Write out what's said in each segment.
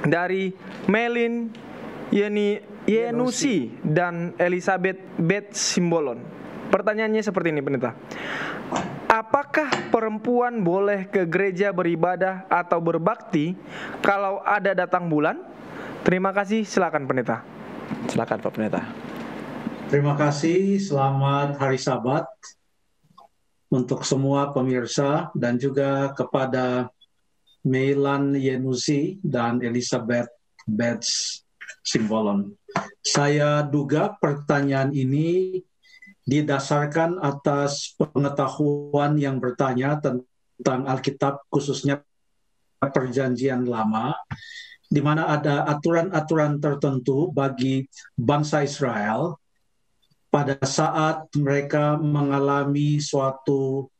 dari Melin Yenusi dan Elizabeth Beth Simbolon. Pertanyaannya seperti ini, pendeta. Apakah perempuan boleh ke gereja beribadah atau berbakti kalau ada datang bulan? Terima kasih, silakan pendeta. Silakan Pak Pendeta. Terima kasih, selamat hari Sabat untuk semua pemirsa dan juga kepada Meilan Yenusi dan Elizabeth Betts Simbolon. Saya duga pertanyaan ini didasarkan atas pengetahuan yang bertanya tentang Alkitab, khususnya Perjanjian Lama, di mana ada aturan-aturan tertentu bagi bangsa Israel pada saat mereka mengalami suatu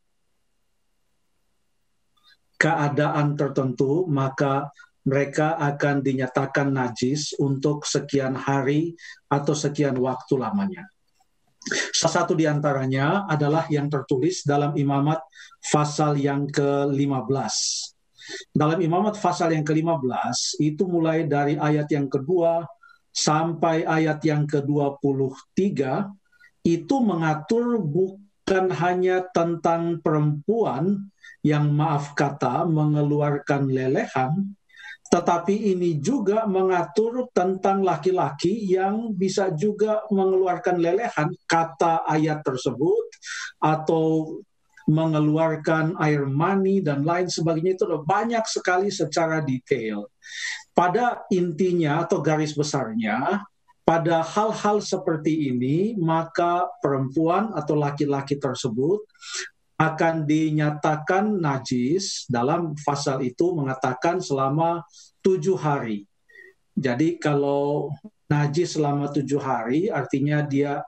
keadaan tertentu, maka mereka akan dinyatakan najis untuk sekian hari atau sekian waktu lamanya. Salah satu di antaranya adalah yang tertulis dalam Imamat pasal yang ke-15. Dalam Imamat pasal yang ke-15, itu mulai dari ayat yang kedua sampai ayat yang ke-23, itu mengatur bukan hanya tentang perempuan yang maaf kata mengeluarkan lelehan, tetapi ini juga mengatur tentang laki-laki yang bisa juga mengeluarkan lelehan, kata ayat tersebut, atau mengeluarkan air mani dan lain sebagainya. Itu banyak sekali secara detail. Pada intinya atau garis besarnya, pada hal-hal seperti ini, maka perempuan atau laki-laki tersebut akan dinyatakan najis. Dalam pasal itu mengatakan selama 7 hari. Jadi kalau najis selama 7 hari, artinya dia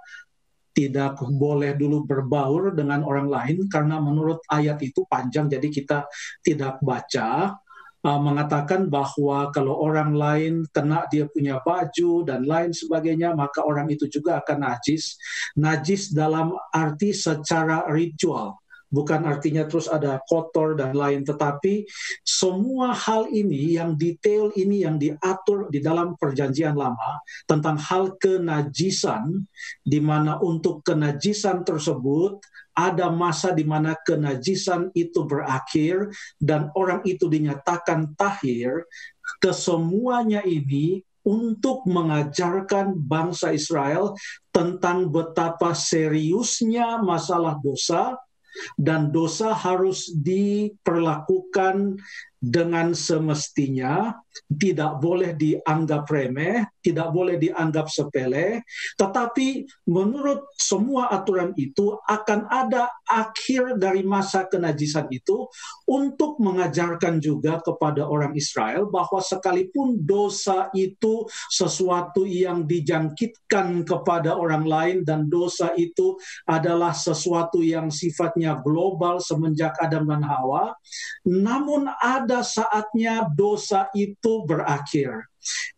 tidak boleh dulu berbaur dengan orang lain, karena menurut ayat itu panjang, jadi kita tidak baca. Mengatakan bahwa kalau orang lain kena dia punya baju dan lain sebagainya, maka orang itu juga akan najis. Najis dalam arti secara ritual, bukan artinya terus ada kotor dan lain, tetapi semua hal ini, yang detail ini yang diatur di dalam Perjanjian Lama tentang hal kenajisan, di mana untuk kenajisan tersebut ada masa di mana kenajisan itu berakhir dan orang itu dinyatakan tahir. Kesemuanya ini untuk mengajarkan bangsa Israel tentang betapa seriusnya masalah dosa, dan dosa harus diperlakukan dengan semestinya, tidak boleh dianggap remeh, tidak boleh dianggap sepele, tetapi menurut semua aturan itu akan ada akhir dari masa kenajisan itu untuk mengajarkan juga kepada orang Israel bahwa sekalipun dosa itu sesuatu yang dijangkitkan kepada orang lain dan dosa itu adalah sesuatu yang sifatnya global semenjak Adam dan Hawa, namun ada saatnya dosa itu berakhir.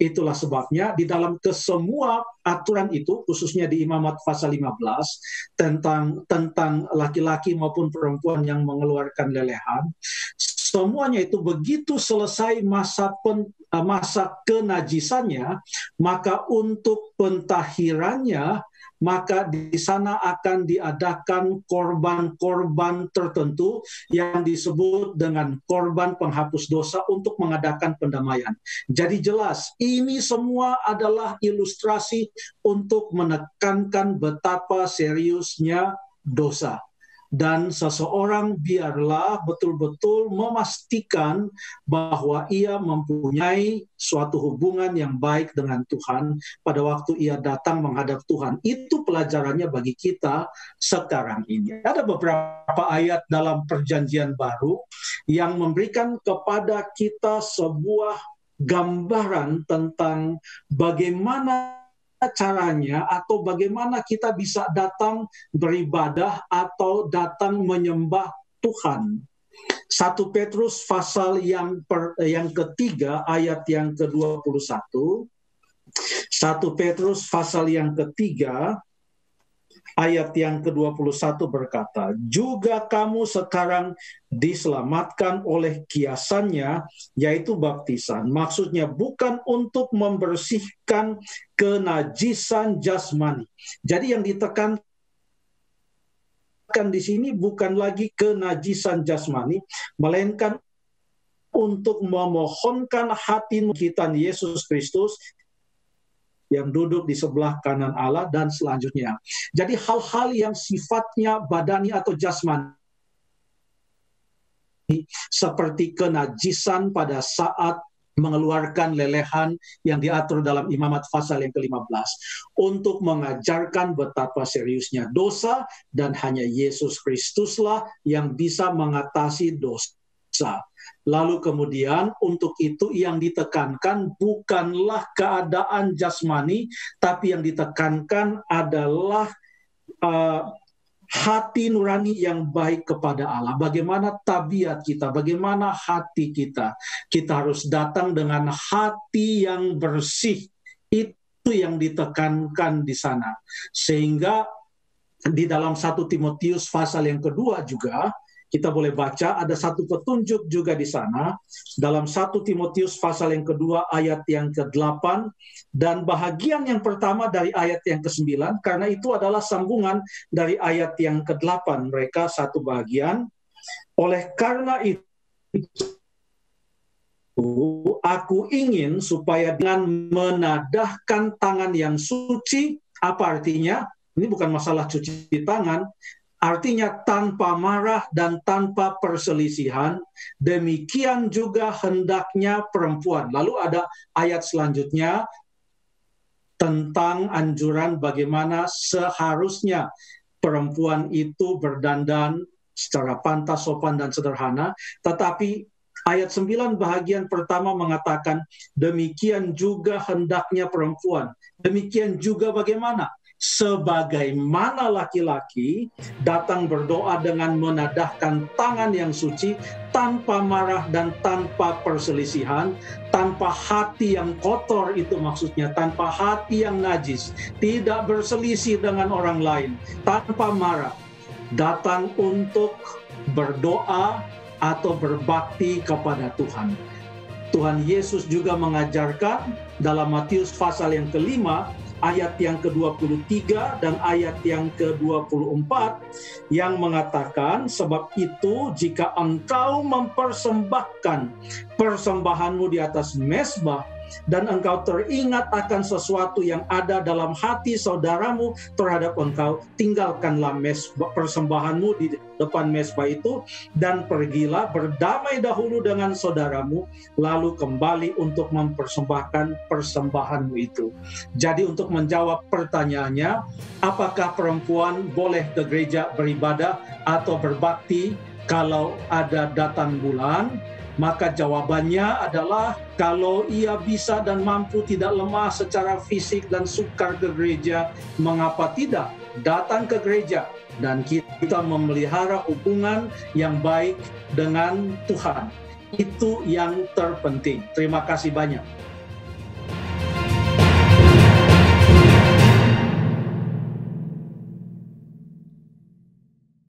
Itulah sebabnya di dalam kesemua aturan itu, khususnya di Imamat pasal 15 tentang laki-laki maupun perempuan yang mengeluarkan lelehan, semuanya itu begitu selesai masa kenajisannya, maka untuk pentahirannya, maka di sana akan diadakan korban-korban tertentu yang disebut dengan korban penghapus dosa untuk mengadakan pendamaian. Jadi jelas, ini semua adalah ilustrasi untuk menekankan betapa seriusnya dosa. Dan seseorang biarlah betul-betul memastikan bahwa ia mempunyai suatu hubungan yang baik dengan Tuhan pada waktu ia datang menghadap Tuhan. Itu pelajarannya bagi kita sekarang ini. Ada beberapa ayat dalam Perjanjian Baru yang memberikan kepada kita sebuah gambaran tentang bagaimana caranya atau bagaimana kita bisa datang beribadah atau datang menyembah Tuhan. 1 Petrus pasal yang ketiga ayat yang ke-21. 1 Petrus pasal yang ketiga ayat yang ke-21 berkata, juga kamu sekarang diselamatkan oleh kiasannya, yaitu baptisan. Maksudnya bukan untuk membersihkan kenajisan jasmani. Jadi yang ditekankan di sini bukan lagi kenajisan jasmani, melainkan untuk memohonkan hati kita Yesus Kristus yang duduk di sebelah kanan Allah dan selanjutnya. Jadi hal-hal yang sifatnya badani atau jasmani seperti kenajisan pada saat mengeluarkan lelehan yang diatur dalam Imamat pasal yang ke-15 untuk mengajarkan betapa seriusnya dosa dan hanya Yesus Kristuslah yang bisa mengatasi dosa. Lalu kemudian untuk itu yang ditekankan bukanlah keadaan jasmani, tapi yang ditekankan adalah hati nurani yang baik kepada Allah. Bagaimana tabiat kita, bagaimana hati kita. Kita harus datang dengan hati yang bersih. Itu yang ditekankan di sana. Sehingga di dalam 1 Timotius pasal yang kedua juga, kita boleh baca ada satu petunjuk juga di sana dalam 1 Timotius pasal yang kedua ayat yang ke-8 dan bahagian yang pertama dari ayat yang ke-9 karena itu adalah sambungan dari ayat yang ke-8 mereka satu bahagian. Oleh karena itu aku ingin supaya dengan menadahkan tangan yang suci, apa artinya? Ini bukan masalah cuci tangan, artinya tanpa marah dan tanpa perselisihan, demikian juga hendaknya perempuan. Lalu ada ayat selanjutnya tentang anjuran bagaimana seharusnya perempuan itu berdandan secara pantas, sopan, dan sederhana. Tetapi ayat 9 bahagian pertama mengatakan, demikian juga hendaknya perempuan. Demikian juga bagaimana? Sebagaimana laki-laki datang berdoa dengan menadahkan tangan yang suci, tanpa marah dan tanpa perselisihan, tanpa hati yang kotor, itu maksudnya tanpa hati yang najis, tidak berselisih dengan orang lain, tanpa marah, datang untuk berdoa atau berbakti kepada Tuhan. Tuhan Yesus juga mengajarkan dalam Matius pasal yang ke-5 ayat yang ke-23 dan ayat yang ke-24 yang mengatakan, sebab itu jika engkau mempersembahkan persembahanmu di atas mezbah dan engkau teringat akan sesuatu yang ada dalam hati saudaramu terhadap engkau, tinggalkanlah persembahanmu di depan mezbah itu dan pergilah berdamai dahulu dengan saudaramu, lalu kembali untuk mempersembahkan persembahanmu itu. Jadi untuk menjawab pertanyaannya, apakah perempuan boleh ke gereja beribadah atau berbakti kalau ada datang bulan? Maka jawabannya adalah kalau ia bisa dan mampu, tidak lemah secara fisik dan sukar ke gereja, mengapa tidak datang ke gereja dan kita memelihara hubungan yang baik dengan Tuhan. Itu yang terpenting. Terima kasih banyak.